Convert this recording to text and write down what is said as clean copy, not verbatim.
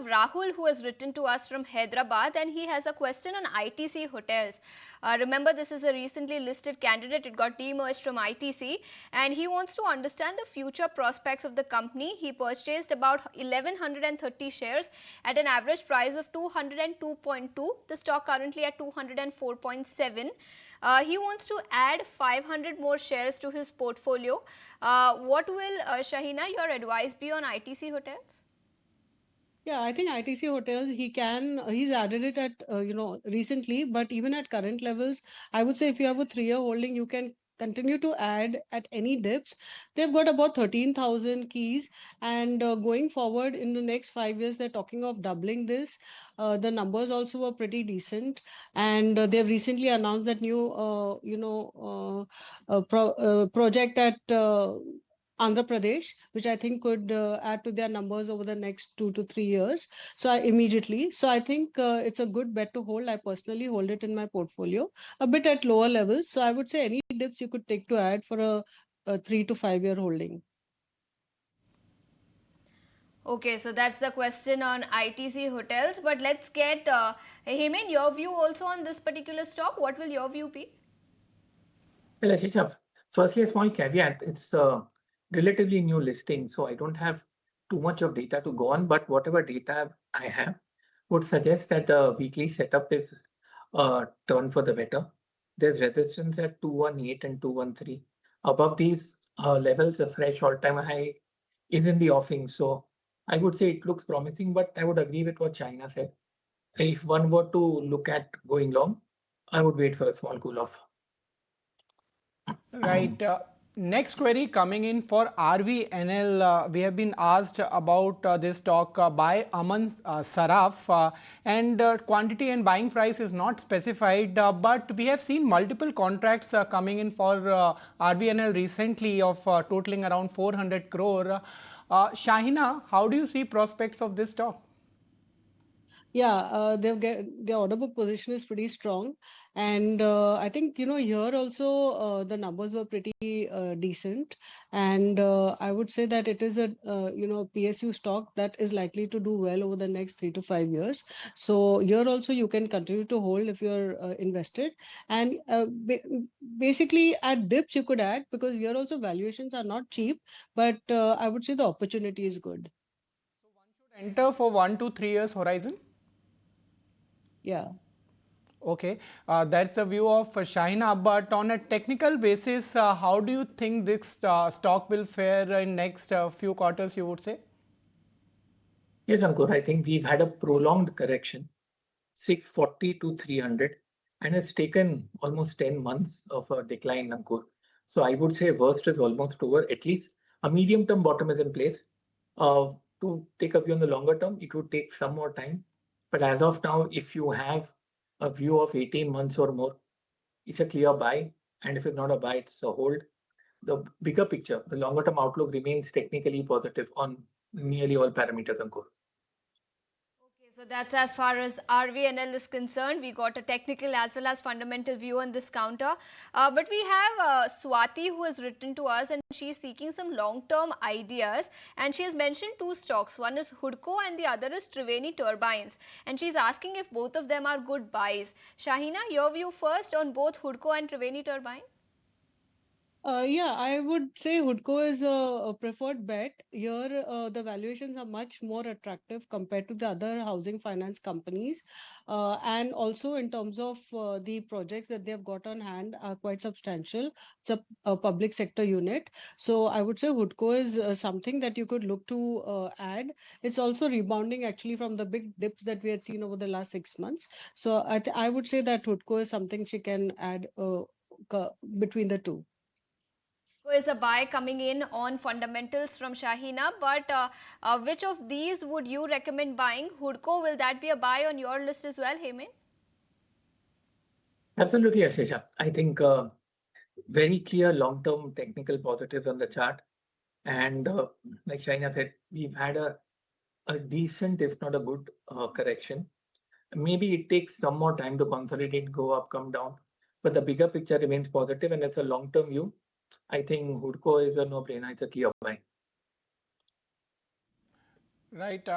Rahul, who has written to us from Hyderabad, and he has a question on ITC Hotels. Remember, this is a recently listed candidate. It got demerged from ITC, and he wants to understand the future prospects of the company. He purchased about 1130 shares at an average price of 202.2. The stock currently at 204.7. He wants to add 500 more shares to his portfolio. What will, Shahina, your advice be on ITC Hotels? Yeah, I think ITC Hotels, he's added it at, recently, but even at current levels, I would say if you have a 3-year holding, you can continue to add at any dips. They've got about 13,000 keys, and going forward in the next 5 years, they're talking of doubling this. The numbers also were pretty decent, and they've recently announced that new, project at Andhra Pradesh, which I think could add to their numbers over the next 2 to 3 years. So I think it's a good bet to hold. I personally hold it in my portfolio a bit at lower levels. So I would say any dips you could take to add for a 3 to 5 year holding. Okay, so that's the question on ITC Hotels. But let's get Heyman, your view also on this particular stock. What will your view be? Well, Ashish, firstly, a small caveat. It's a relatively new listing, so I don't have too much of data to go on, but whatever data I have would suggest that the weekly setup is turn for the better. There's resistance at 218 and 213. Above these levels, a fresh all-time high is in the offing. So I would say it looks promising, but I would agree with what China said. If one were to look at going long, I would wait for a small cool off. Right. Next query coming in for RVNL. We have been asked about this talk by Aman Saraf, and quantity and buying price is not specified, but we have seen multiple contracts coming in for RVNL recently of totaling around 400 crore. Shahina, how do you see prospects of this stock? Yeah, their order book position is pretty strong, and I think here also the numbers were pretty decent, and I would say that it is a PSU stock that is likely to do well over the next 3 to 5 years. So here also you can continue to hold if you're invested, and basically at dips you could add, because here also valuations are not cheap, but I would say the opportunity is good. So one should enter for 1 to 3 years horizon. Yeah. Okay, that's a view of Shahina. But on a technical basis, how do you think this stock will fare in next few quarters, you would say? Yes, Ankur, I think we've had a prolonged correction, 640 to 300, and it's taken almost 10 months of a decline, Ankur. So I would say worst is almost over. At least a medium-term bottom is in place. To take a view on the longer term, it would take some more time. But as of now, if you have a view of 18 months or more, it's a clear buy. And if it's not a buy, it's a hold. The bigger picture, the longer term outlook remains technically positive on nearly all parameters, Ankur. Okay, so that's as far as RVNL is concerned. We got a technical as well as fundamental view on this counter. But we have Swati, who has written to us, and she's seeking some long-term ideas. And she has mentioned two stocks. One is Hudco and the other is Triveni Turbines. And she's asking if both of them are good buys. Shahina, your view first on both Hudco and Triveni Turbine? Yeah, I would say Hudco is a preferred bet. Here, the valuations are much more attractive compared to the other housing finance companies. And also in terms of the projects that they have got on hand are quite substantial. It's a public sector unit. So I would say Hudco is something that you could look to add. It's also rebounding actually from the big dips that we had seen over the last 6 months. So I would say that Hudco is something she can add between the two. Is a buy coming in on fundamentals from Shahina, but which of these would you recommend buying? Hudco, will that be a buy on your list as well, Heyman? Absolutely, Ashesha. I think very clear long-term technical positives on the chart. And like Shaina said, we've had a decent, if not a good, correction. Maybe it takes some more time to consolidate, go up, come down, but the bigger picture remains positive, and it's a long-term view. I think Hudco is a no-brainer. It's a clear buy. Right.